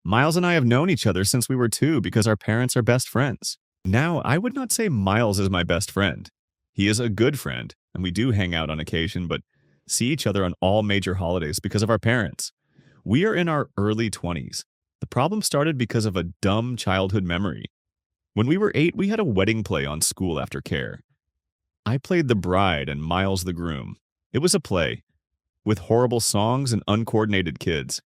Miles and I have known each other since we were 2 because our parents are best friends. Now, I would not say Miles is my best friend. He is a good friend, and we do hang out on occasion, but see each other on all major holidays because of our parents. We are in our early 20s. The problem started because of a dumb childhood memory. When we were 8, we had a wedding play on School After Care. I played the bride and Miles the groom. It was a play, with horrible songs and uncoordinated kids.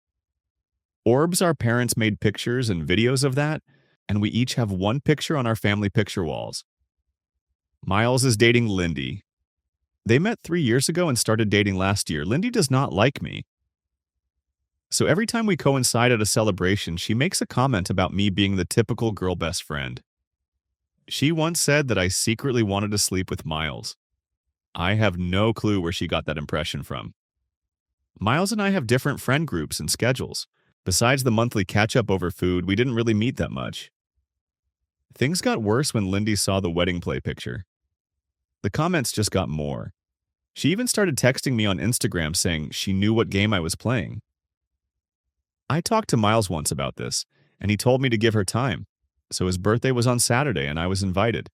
Orbs, our parents made pictures and videos of that, and we each have one picture on our family picture walls. Miles is dating Lindy. They met 3 years ago and started dating last year. Lindy does not like me. So every time we coincide at a celebration, she makes a comment about me being the typical girl best friend. She once said that I secretly wanted to sleep with Miles. I have no clue where she got that impression from. Miles and I have different friend groups and schedules. Besides the monthly catch-up over food, we didn't really meet that much. Things got worse when Lindy saw the wedding play picture. The comments just got more. She even started texting me on Instagram saying she knew what game I was playing. I talked to Miles once about this, and he told me to give her time, so his birthday was on Saturday and I was invited.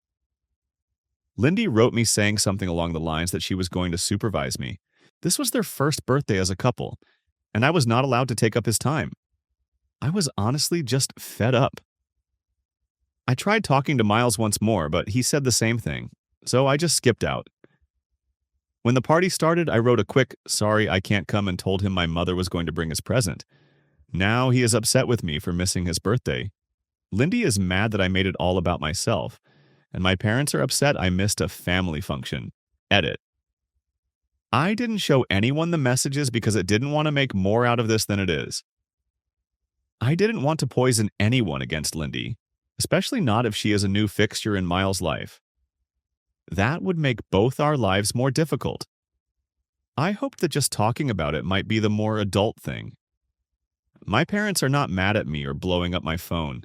Lindy wrote me saying something along the lines that she was going to supervise me. This was their first birthday as a couple, and I was not allowed to take up his time. I was honestly just fed up. I tried talking to Miles once more, but he said the same thing, so I just skipped out. When the party started, I wrote a quick, "Sorry, I can't come," and told him my mother was going to bring his present. Now he is upset with me for missing his birthday. Lindy is mad that I made it all about myself, and my parents are upset I missed a family function. Edit. I didn't show anyone the messages because it didn't want to make more out of this than it is. I didn't want to poison anyone against Lindy, especially not if she is a new fixture in Miles' life. That would make both our lives more difficult. I hoped that just talking about it might be the more adult thing. My parents are not mad at me or blowing up my phone,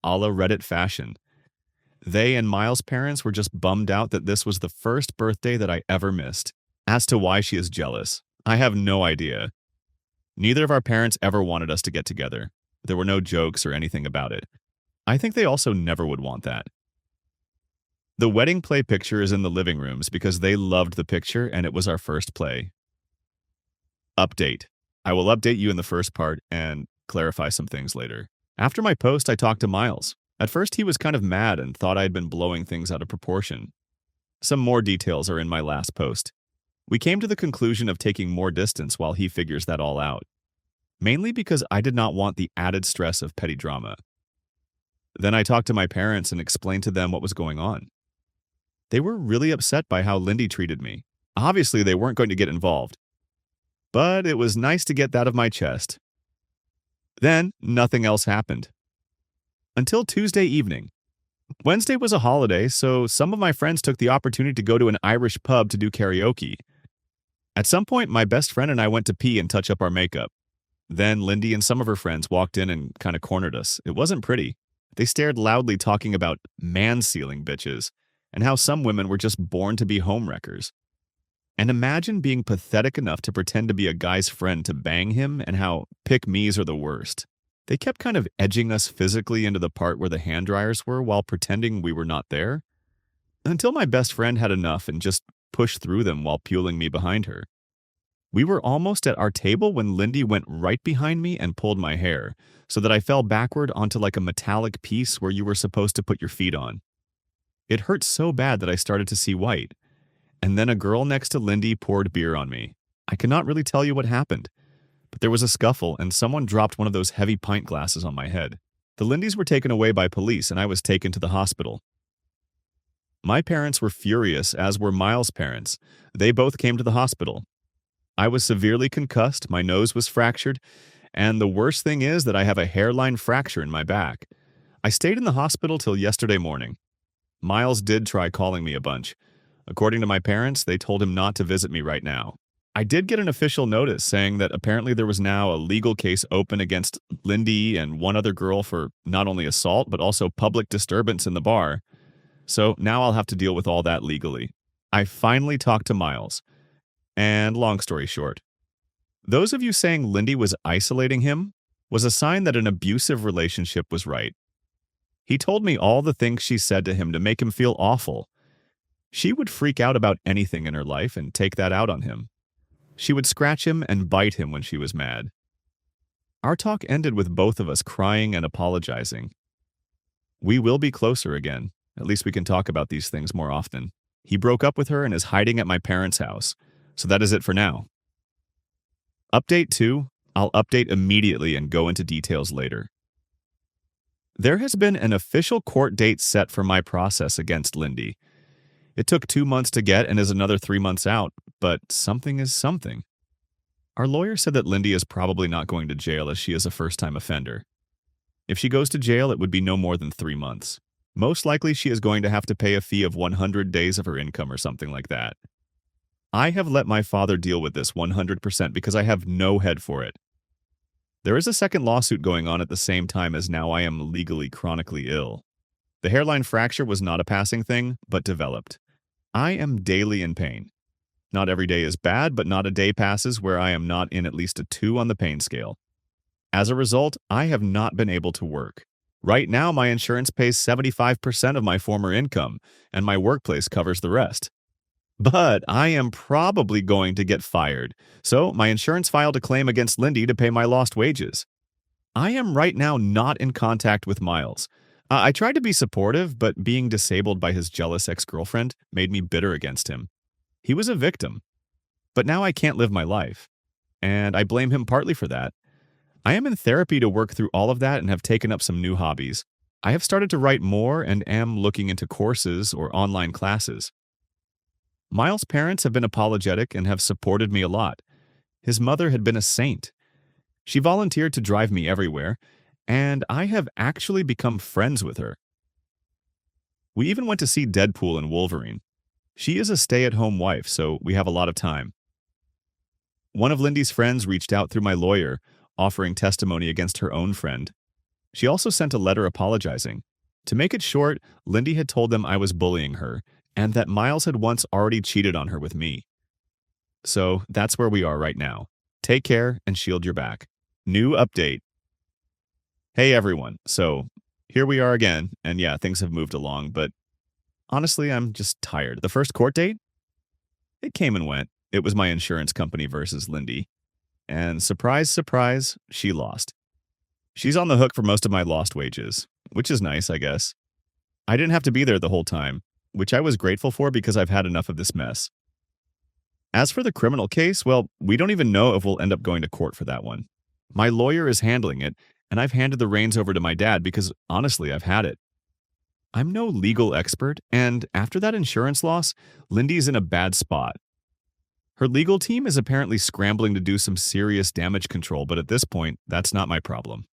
a la Reddit fashion. They and Miles' parents were just bummed out that this was the first birthday that I ever missed. As to why she is jealous, I have no idea. Neither of our parents ever wanted us to get together. There were no jokes or anything about it. I think they also never would want that. The wedding play picture is in the living rooms because they loved the picture and it was our first play. Update. I will update you in the first part and clarify some things later. After my post, I talked to Miles. At first, he was kind of mad and thought I had been blowing things out of proportion. Some more details are in my last post. We came to the conclusion of taking more distance while he figures that all out. Mainly because I did not want the added stress of petty drama. Then I talked to my parents and explained to them what was going on. They were really upset by how Lindy treated me. Obviously, they weren't going to get involved. But it was nice to get that off my chest. Then, nothing else happened. Until Tuesday evening. Wednesday was a holiday, so some of my friends took the opportunity to go to an Irish pub to do karaoke. At some point, my best friend and I went to pee and touch up our makeup. Then Lindy and some of her friends walked in and kind of cornered us. It wasn't pretty. They stared loudly talking about man-sealing bitches and how some women were just born to be homewreckers. And imagine being pathetic enough to pretend to be a guy's friend to bang him and how pick-me's are the worst. They kept kind of edging us physically into the part where the hand dryers were while pretending we were not there. Until my best friend had enough and just pushed through them while puling me behind her. We were almost at our table when Lindy went right behind me and pulled my hair, so that I fell backward onto like a metallic piece where you were supposed to put your feet on. It hurt so bad that I started to see white. And then a girl next to Lindy poured beer on me. I cannot really tell you what happened, but there was a scuffle and someone dropped one of those heavy pint glasses on my head. The Lindys were taken away by police and I was taken to the hospital. My parents were furious, as were Miles' parents. They both came to the hospital. I was severely concussed, my nose was fractured, and the worst thing is that I have a hairline fracture in my back. I stayed in the hospital till yesterday morning. Miles did try calling me a bunch. According to my parents, they told him not to visit me right now. I did get an official notice saying that apparently there was now a legal case open against Lindy and one other girl for not only assault, but also public disturbance in the bar. So now I'll have to deal with all that legally. I finally talked to Miles. And long story short, those of you saying Lindy was isolating him, was a sign that an abusive relationship was right. He told me all the things she said to him to make him feel awful. She would freak out about anything in her life and take that out on him. She would scratch him and bite him when she was mad. Our talk ended with both of us crying and apologizing. We will be closer again. At least we can talk about these things more often. He broke up with her and is hiding at my parents' house. So that is it for now. Update 2. I'll update immediately and go into details later. There has been an official court date set for my process against Lindy. It took 2 months to get and is another 3 months out, but something is something. Our lawyer said that Lindy is probably not going to jail as she is a first-time offender. If she goes to jail, it would be no more than 3 months. Most likely she is going to have to pay a fee of 100 days of her income or something like that. I have let my father deal with this 100% because I have no head for it. There is a second lawsuit going on at the same time as now I am legally chronically ill. The hairline fracture was not a passing thing, but developed. I am daily in pain. Not every day is bad, but not a day passes where I am not in at least a 2 on the pain scale. As a result, I have not been able to work. Right now, my insurance pays 75% of my former income, and my workplace covers the rest. But I am probably going to get fired, so my insurance filed a claim against Lindy to pay my lost wages. I am right now not in contact with Miles. I tried to be supportive, but being disabled by his jealous ex-girlfriend made me bitter against him. He was a victim. But now I can't live my life, and I blame him partly for that. I am in therapy to work through all of that and have taken up some new hobbies. I have started to write more and am looking into courses or online classes. Miles' parents have been apologetic and have supported me a lot. His mother had been a saint. She volunteered to drive me everywhere, and I have actually become friends with her. We even went to see Deadpool and Wolverine. She is a stay-at-home wife, so we have a lot of time. One of Lindy's friends reached out through my lawyer, offering testimony against her own friend. She also sent a letter apologizing. To make it short, Lindy had told them I was bullying her, and that Miles had once already cheated on her with me. So that's where we are right now. Take care and shield your back. New update. Hey everyone, so here we are again, and yeah, things have moved along, but honestly, I'm just tired. The first court date? It came and went. It was my insurance company versus Lindy. And surprise, surprise, she lost. She's on the hook for most of my lost wages, which is nice, I guess. I didn't have to be there the whole time, which I was grateful for because I've had enough of this mess. As for the criminal case, well, we don't even know if we'll end up going to court for that one. My lawyer is handling it, and I've handed the reins over to my dad because, honestly, I've had it. I'm no legal expert, and after that insurance loss, Lindy's in a bad spot. Her legal team is apparently scrambling to do some serious damage control, but at this point, that's not my problem.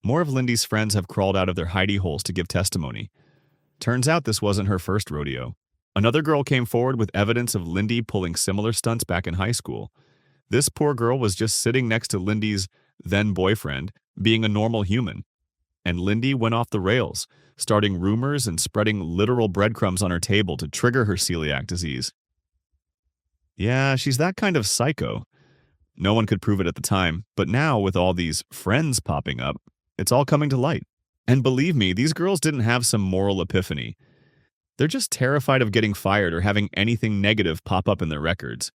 More of Lindy's friends have crawled out of their hidey holes to give testimony. Turns out this wasn't her first rodeo. Another girl came forward with evidence of Lindy pulling similar stunts back in high school. This poor girl was just sitting next to Lindy's then-boyfriend, being a normal human. And Lindy went off the rails, starting rumors and spreading literal breadcrumbs on her table to trigger her celiac disease. Yeah, she's that kind of psycho. No one could prove it at the time, but now with all these friends popping up, it's all coming to light. And believe me, these girls didn't have some moral epiphany. They're just terrified of getting fired or having anything negative pop up in their records.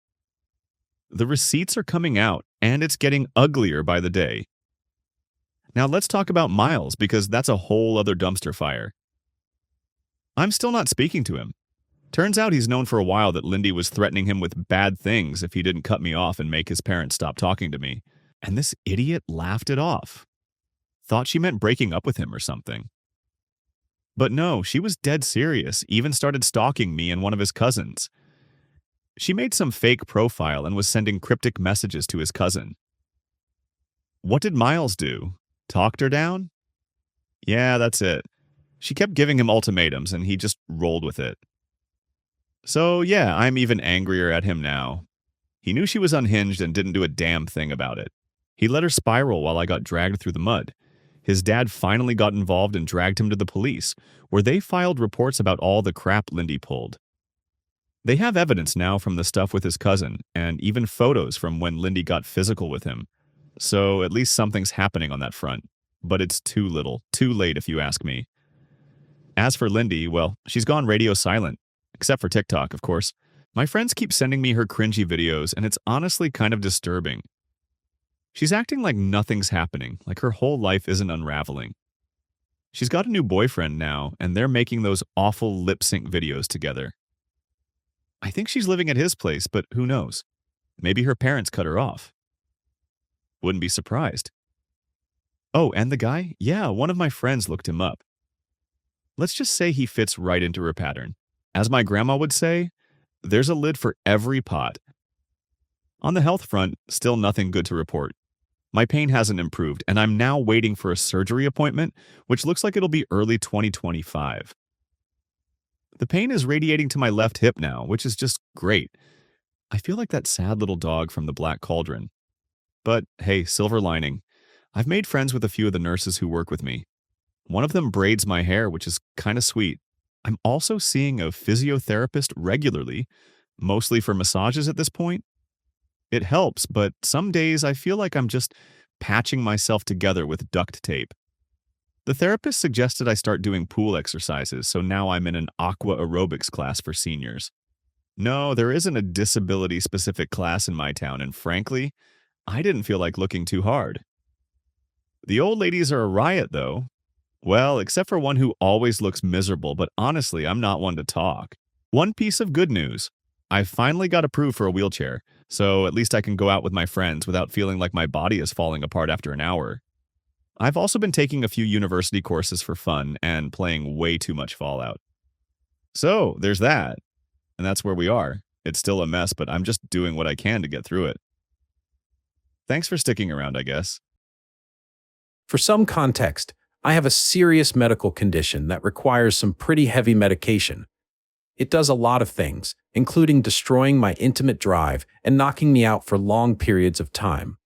The receipts are coming out, and it's getting uglier by the day. Now let's talk about Miles, because that's a whole other dumpster fire. I'm still not speaking to him. Turns out he's known for a while that Lindy was threatening him with bad things if he didn't cut me off and make his parents stop talking to me. And this idiot laughed it off. Thought she meant breaking up with him or something. But no, she was dead serious, even started stalking me and one of his cousins. She made some fake profile and was sending cryptic messages to his cousin. What did Miles do? Talked her down? Yeah, that's it. She kept giving him ultimatums and he just rolled with it. So yeah, I'm even angrier at him now. He knew she was unhinged and didn't do a damn thing about it. He let her spiral while I got dragged through the mud. His dad finally got involved and dragged him to the police, where they filed reports about all the crap Lindy pulled. They have evidence now from the stuff with his cousin, and even photos from when Lindy got physical with him. so at least something's happening on that front. But it's too little, too late if you ask me. As for Lindy, well, she's gone radio silent. Except for TikTok, of course. My friends keep sending me her cringy videos, and it's honestly kind of disturbing. She's acting like nothing's happening, like her whole life isn't unraveling. She's got a new boyfriend now, and they're making those awful lip sync videos together. I think she's living at his place, but who knows? Maybe her parents cut her off. Wouldn't be surprised. Oh, and the guy? Yeah, one of my friends looked him up. Let's just say he fits right into her pattern. As my grandma would say, there's a lid for every pot. On the health front, still nothing good to report. My pain hasn't improved, and I'm now waiting for a surgery appointment, which looks like it'll be early 2025. The pain is radiating to my left hip now, which is just great. I feel like that sad little dog from the Black Cauldron. But hey, silver lining. I've made friends with a few of the nurses who work with me. One of them braids my hair, which is kind of sweet. I'm also seeing a physiotherapist regularly, mostly for massages at this point. It helps, but some days I feel like I'm just patching myself together with duct tape. The therapist suggested I start doing pool exercises, so now I'm in an aqua aerobics class for seniors. No, there isn't a disability-specific class in my town, and frankly, I didn't feel like looking too hard. The old ladies are a riot, though. Well, except for one who always looks miserable, but honestly, I'm not one to talk. One piece of good news. I finally got approved for a wheelchair, so at least I can go out with my friends without feeling like my body is falling apart after an hour. I've also been taking a few university courses for fun and playing way too much Fallout. So, there's that. And that's where we are. It's still a mess, but I'm just doing what I can to get through it. Thanks for sticking around, I guess. For some context, I have a serious medical condition that requires some pretty heavy medication. It does a lot of things, including destroying my intimate drive and knocking me out for long periods of time.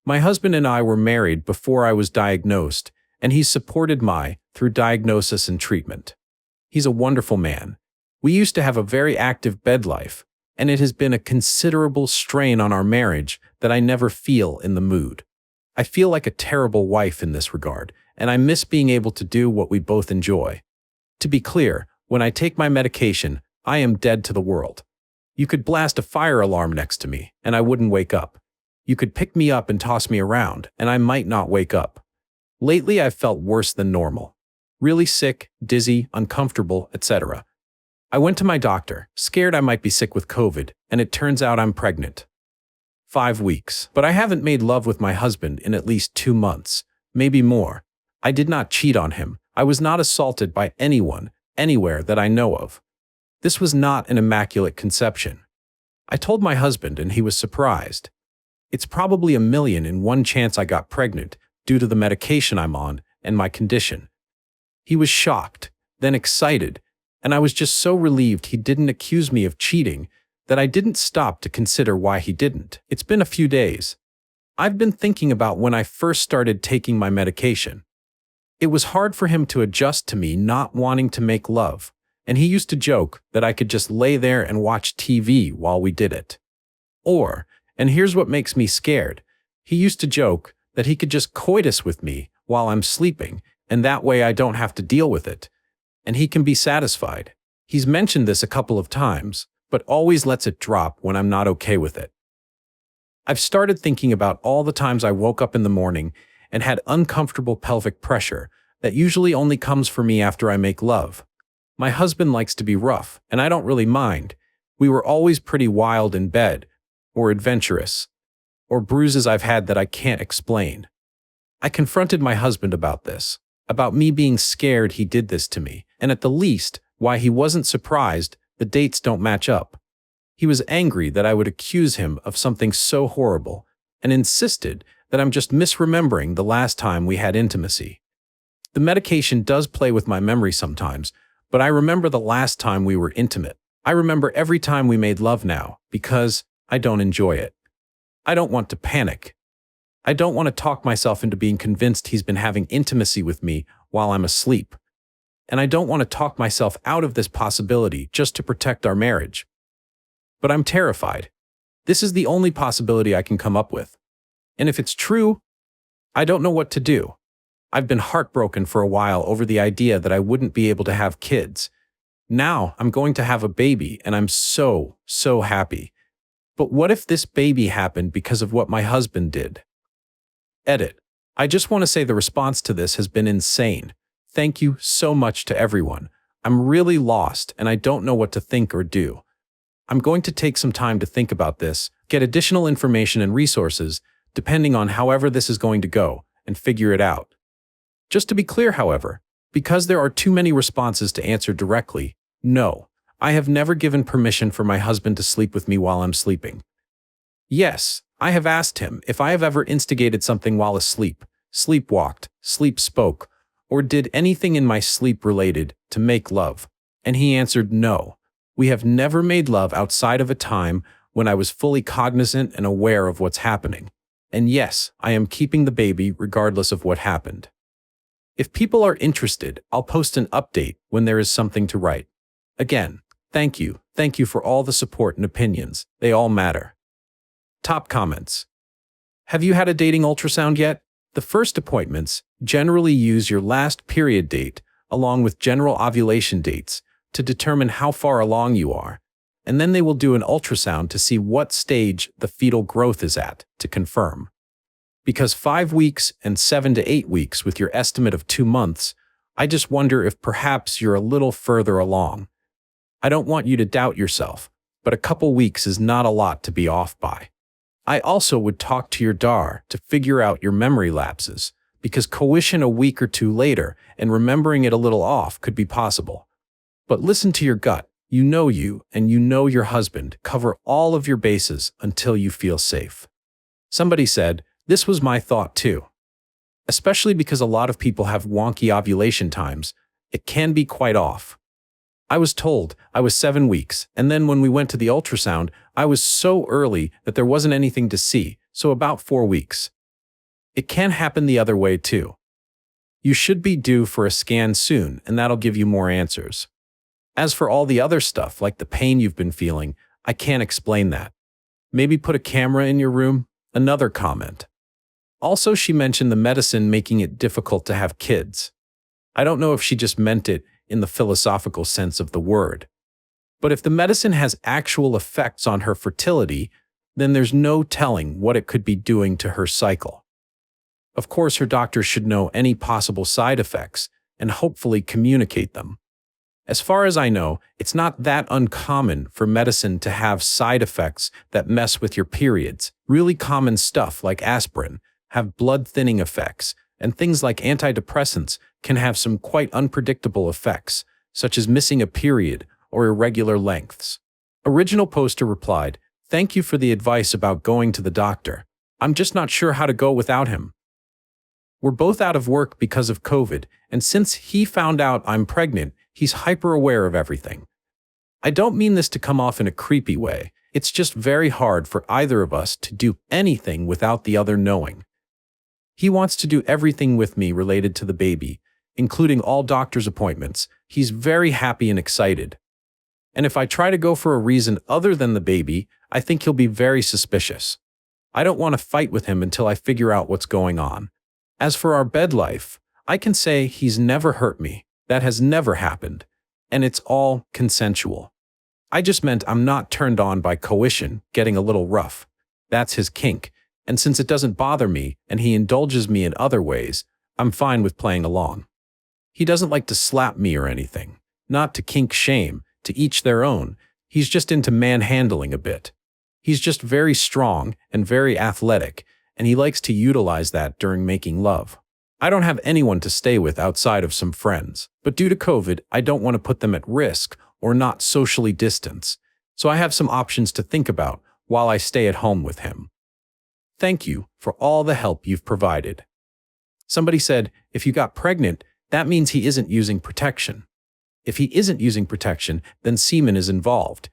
My husband and I were married before I was diagnosed, and he's supported through diagnosis and treatment. He's a wonderful man. We used to have a very active bed life, and it has been a considerable strain on our marriage that I never feel in the mood. I feel like a terrible wife in this regard, and I miss being able to do what we both enjoy. To be clear, when I take my medication, I am dead to the world. You could blast a fire alarm next to me, and I wouldn't wake up. You could pick me up and toss me around, and I might not wake up. Lately, I've felt worse than normal. Really sick, dizzy, uncomfortable, etc. I went to my doctor, scared I might be sick with COVID, and it turns out I'm pregnant. 5 weeks. But I haven't made love with my husband in at least 2 months, maybe more. I did not cheat on him. I was not assaulted by anyone, anywhere that I know of. This was not an immaculate conception. I told my husband and he was surprised. It's probably 1,000,000 in 1 chance I got pregnant due to the medication I'm on and my condition. He was shocked, then excited, and I was just so relieved he didn't accuse me of cheating that I didn't stop to consider why he didn't. It's been a few days. I've been thinking about when I first started taking my medication. It was hard for him to adjust to me not wanting to make love, and he used to joke that I could just lay there and watch TV while we did it. Or, and here's what makes me scared, he used to joke that he could just coitus with me while I'm sleeping, and that way I don't have to deal with it, and he can be satisfied. He's mentioned this a couple of times, but always lets it drop when I'm not okay with it. I've started thinking about all the times I woke up in the morning and had uncomfortable pelvic pressure that usually only comes for me after I make love. My husband likes to be rough, and I don't really mind. We were always pretty wild in bed, or adventurous, or bruises I've had that I can't explain. I confronted my husband about this, about me being scared he did this to me, and at the least, why he wasn't surprised the dates don't match up. He was angry that I would accuse him of something so horrible, and insisted that I'm just misremembering the last time we had intimacy. The medication does play with my memory sometimes, but I remember the last time we were intimate. I remember every time we made love now, because I don't enjoy it. I don't want to panic. I don't want to talk myself into being convinced he's been having intimacy with me while I'm asleep. And I don't want to talk myself out of this possibility just to protect our marriage. But I'm terrified. This is the only possibility I can come up with. And if it's true, I don't know what to do. I've been heartbroken for a while over the idea that I wouldn't be able to have kids. Now I'm going to have a baby and I'm so happy. But what if this baby happened because of what my husband did? Edit. I just want to say the response to this has been insane. Thank you so much to everyone. I'm really lost and I don't know what to think or do. I'm going to take some time to think about this, get additional information and resources, depending on however this is going to go, and figure it out. Just to be clear, however, because there are too many responses to answer directly, no, I have never given permission for my husband to sleep with me while I'm sleeping. Yes, I have asked him if I have ever instigated something while asleep, sleepwalked, sleep spoke, or did anything in my sleep related to make love, and he answered no. We have never made love outside of a time when I was fully cognizant and aware of what's happening. And yes, I am keeping the baby regardless of what happened. If people are interested, I'll post an update when there is something to write. Again, thank you. Thank you for all the support and opinions. They all matter. Top comments. Have you had a dating ultrasound yet? The first appointments generally use your last period date along with general ovulation dates to determine how far along you are, and then they will do an ultrasound to see what stage the fetal growth is at to confirm. Because 5 weeks and 7 to 8 weeks with your estimate of 2 months, I just wonder if perhaps you're a little further along. I don't want you to doubt yourself, but a couple weeks is not a lot to be off by. I also would talk to your DAR to figure out your memory lapses, because coition a week or two later and remembering it a little off could be possible. But listen to your gut. You and you know your husband. Cover all of your bases until you feel safe. Somebody said, this was my thought too. Especially because a lot of people have wonky ovulation times, it can be quite off. I was told I was 7 weeks, and then when we went to the ultrasound, I was so early that there wasn't anything to see, so about 4 weeks. It can happen the other way too. You should be due for a scan soon, and that'll give you more answers. As for all the other stuff, like the pain you've been feeling, I can't explain that. Maybe put a camera in your room? Another comment. Also, she mentioned the medicine making it difficult to have kids. I don't know if she just meant it in the philosophical sense of the word. But if the medicine has actual effects on her fertility, then there's no telling what it could be doing to her cycle. Of course, her doctor should know any possible side effects and hopefully communicate them. As far as I know, it's not that uncommon for medicine to have side effects that mess with your periods. Really common stuff like aspirin have blood-thinning effects, and things like antidepressants can have some quite unpredictable effects, such as missing a period or irregular lengths. Original poster replied, "Thank you for the advice about going to the doctor. I'm just not sure how to go without him. We're both out of work because of COVID, and since he found out I'm pregnant, he's hyper aware of everything. I don't mean this to come off in a creepy way. It's just very hard for either of us to do anything without the other knowing. He wants to do everything with me related to the baby, including all doctor's appointments. He's very happy and excited. And if I try to go for a reason other than the baby, I think he'll be very suspicious. I don't want to fight with him until I figure out what's going on. As for our bed life, I can say he's never hurt me. That has never happened. And it's all consensual. I just meant I'm not turned on by coition getting a little rough. That's his kink. And since it doesn't bother me and he indulges me in other ways, I'm fine with playing along. He doesn't like to slap me or anything. Not to kink shame, to each their own. He's just into manhandling a bit. He's just very strong and very athletic, and he likes to utilize that during making love. I don't have anyone to stay with outside of some friends, but due to COVID, I don't want to put them at risk or not socially distance, so I have some options to think about while I stay at home with him. Thank you for all the help you've provided." Somebody said, if you got pregnant, that means he isn't using protection. If he isn't using protection, then semen is involved.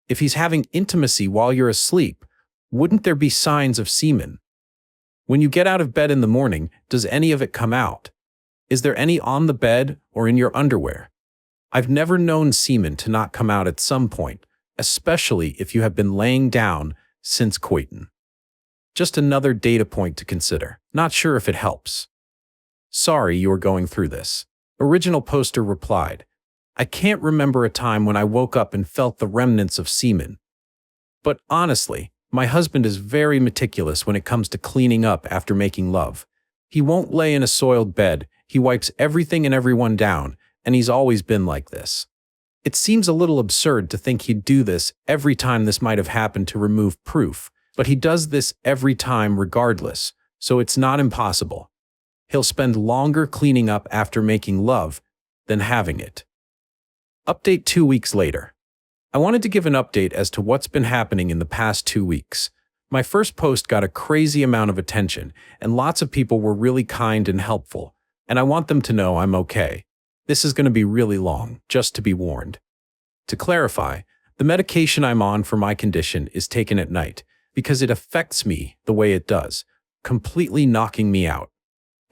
If he's having intimacy while you're asleep, wouldn't there be signs of semen? When you get out of bed in the morning, does any of it come out? Is there any on the bed or in your underwear? I've never known semen to not come out at some point, especially if you have been laying down since coiton. Just another data point to consider. Not sure if it helps. Sorry you are going through this. Original poster replied, I can't remember a time when I woke up and felt the remnants of semen. But honestly, my husband is very meticulous when it comes to cleaning up after making love. He won't lay in a soiled bed, he wipes everything and everyone down, and he's always been like this. It seems a little absurd to think he'd do this every time this might have happened to remove proof, but he does this every time regardless, so it's not impossible. He'll spend longer cleaning up after making love than having it. Update 2 weeks later. I wanted to give an update as to what's been happening in the past 2 weeks. My first post got a crazy amount of attention, and lots of people were really kind and helpful, and I want them to know I'm okay. This is going to be really long, just to be warned. To clarify, the medication I'm on for my condition is taken at night because it affects me the way it does, completely knocking me out.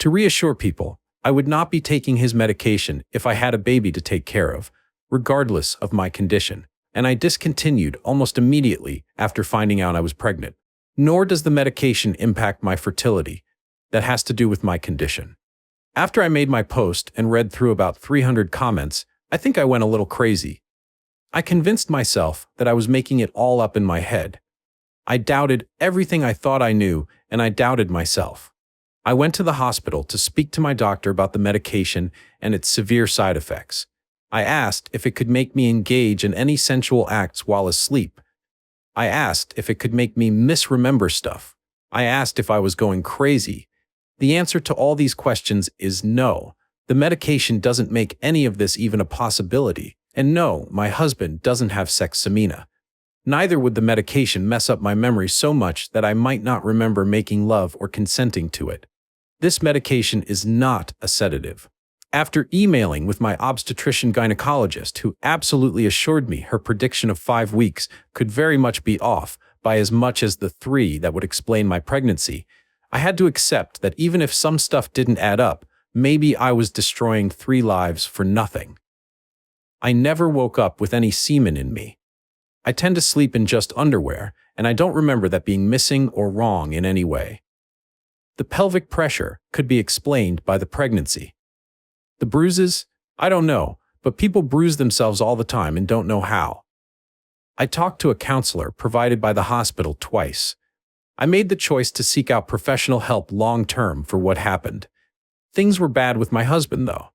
To reassure people, I would not be taking his medication if I had a baby to take care of, regardless of my condition, and I discontinued almost immediately after finding out I was pregnant. Nor does the medication impact my fertility. That has to do with my condition. After I made my post and read through about 300 comments, I think I went a little crazy. I convinced myself that I was making it all up in my head. I doubted everything I thought I knew, and I doubted myself. I went to the hospital to speak to my doctor about the medication and its severe side effects. I asked if it could make me engage in any sensual acts while asleep. I asked if it could make me misremember stuff. I asked if I was going crazy. The answer to all these questions is no. The medication doesn't make any of this even a possibility. And no, my husband doesn't have sexemia. Neither would the medication mess up my memory so much that I might not remember making love or consenting to it. This medication is not a sedative. After emailing with my obstetrician gynecologist, who absolutely assured me her prediction of 5 weeks could very much be off by as much as the 3 that would explain my pregnancy, I had to accept that even if some stuff didn't add up, maybe I was destroying 3 lives for nothing. I never woke up with any semen in me. I tend to sleep in just underwear, and I don't remember that being missing or wrong in any way. The pelvic pressure could be explained by the pregnancy. The bruises? I don't know, but people bruise themselves all the time and don't know how. I talked to a counselor provided by the hospital twice. I made the choice to seek out professional help long-term for what happened. Things were bad with my husband, though.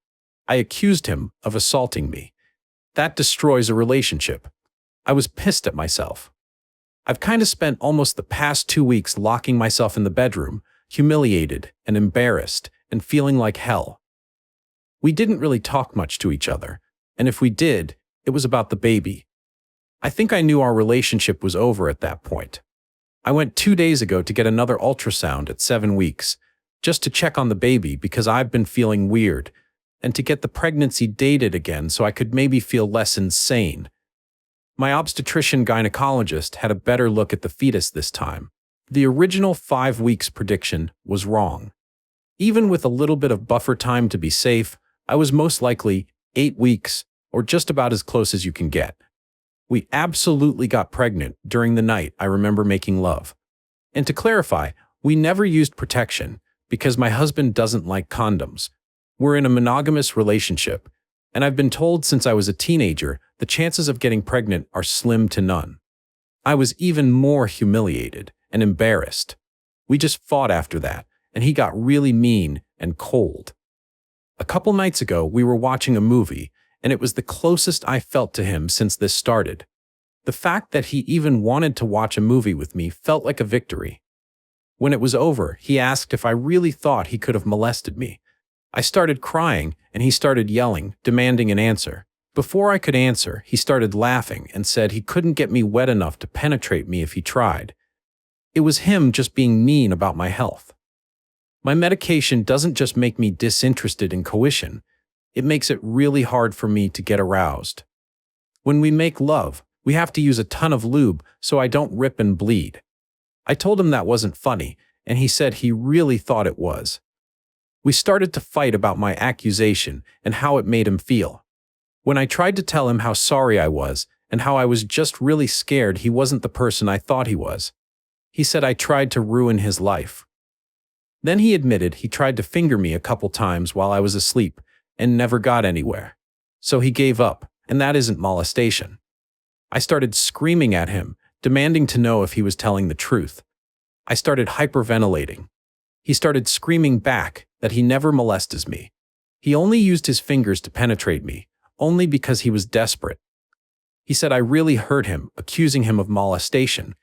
I accused him of assaulting me. That destroys a relationship. I was pissed at myself. I've kind of spent almost the past 2 weeks locking myself in the bedroom, humiliated and embarrassed, and feeling like hell. We didn't really talk much to each other, and if we did, it was about the baby. I think I knew our relationship was over at that point. I went 2 days ago to get another ultrasound at 7 weeks, just to check on the baby because I've been feeling weird, and to get the pregnancy dated again so I could maybe feel less insane. My obstetrician gynecologist had a better look at the fetus this time. The original 5 weeks prediction was wrong. Even with a little bit of buffer time to be safe, I was most likely 8 weeks, or just about as close as you can get. We absolutely got pregnant during the night I remember making love. And to clarify, we never used protection because my husband doesn't like condoms. We're in a monogamous relationship, and I've been told since I was a teenager the chances of getting pregnant are slim to none. I was even more humiliated and embarrassed. We just fought after that, and he got really mean and cold. A couple nights ago, we were watching a movie, and it was the closest I felt to him since this started. The fact that he even wanted to watch a movie with me felt like a victory. When it was over, he asked if I really thought he could have molested me. I started crying, and he started yelling, demanding an answer. Before I could answer, he started laughing and said he couldn't get me wet enough to penetrate me if he tried. It was him just being mean about my health. My medication doesn't just make me disinterested in coition, it makes it really hard for me to get aroused. When we make love, we have to use a ton of lube so I don't rip and bleed. I told him that wasn't funny, and he said he really thought it was. We started to fight about my accusation and how it made him feel. When I tried to tell him how sorry I was and how I was just really scared he wasn't the person I thought he was, He said I tried to ruin his life. Then he admitted he tried to finger me a couple times while I was asleep and never got anywhere. So he gave up, and that isn't molestation. I started screaming at him, demanding to know if he was telling the truth. I started hyperventilating. He started screaming back that he never molested me. He only used his fingers to penetrate me, only because he was desperate. He said I really hurt him, accusing him of molestation.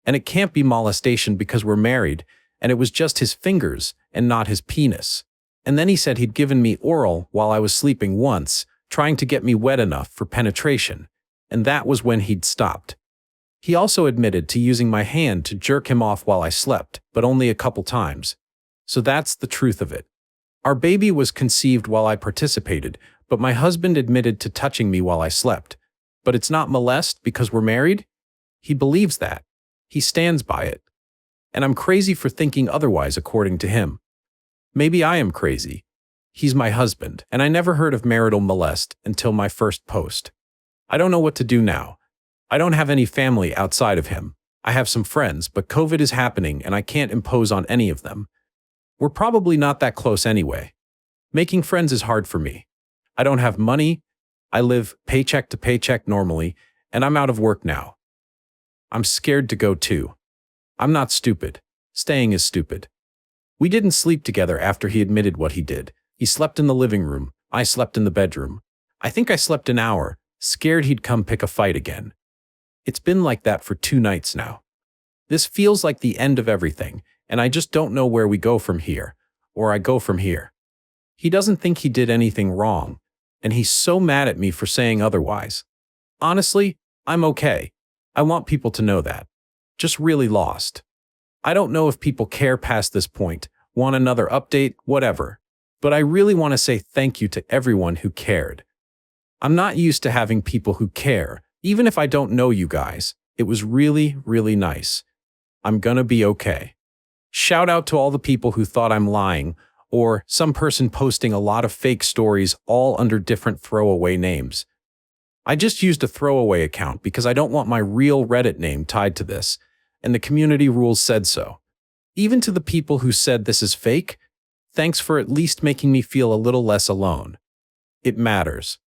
And it can't be molestation because we're married, and it was just his fingers and not his penis. And then he said he'd given me oral while I was sleeping once, trying to get me wet enough for penetration. And that was when he'd stopped. He also admitted to using my hand to jerk him off while I slept, but only a couple times. So that's the truth of it. Our baby was conceived while I participated, but my husband admitted to touching me while I slept. But it's not molest because we're married? He believes that. He stands by it. And I'm crazy for thinking otherwise according to him. Maybe I am crazy. He's my husband, and I never heard of marital molest until my first post. I don't know what to do now. I don't have any family outside of him. I have some friends, but COVID is happening and I can't impose on any of them. We're probably not that close anyway. Making friends is hard for me. I don't have money. I live paycheck to paycheck normally, and I'm out of work now. I'm scared to go too. I'm not stupid. Staying is stupid. We didn't sleep together after he admitted what he did. He slept in the living room. I slept in the bedroom. I think I slept an hour, scared he'd come pick a fight again. It's been like that for 2 nights now. This feels like the end of everything, and I just don't know where we go from here, or I go from here. He doesn't think he did anything wrong, and he's so mad at me for saying otherwise. Honestly, I'm okay. I want people to know that. Just really lost. I don't know if people care past this point, want another update, whatever. But I really want to say thank you to everyone who cared. I'm not used to having people who care, even if I don't know you guys. It was really, really nice. I'm gonna be okay. Shout out to all the people who thought I'm lying, or some person posting a lot of fake stories all under different throwaway names. I just used a throwaway account because I don't want my real Reddit name tied to this, and the community rules said so. Even to the people who said this is fake, thanks for at least making me feel a little less alone. It matters.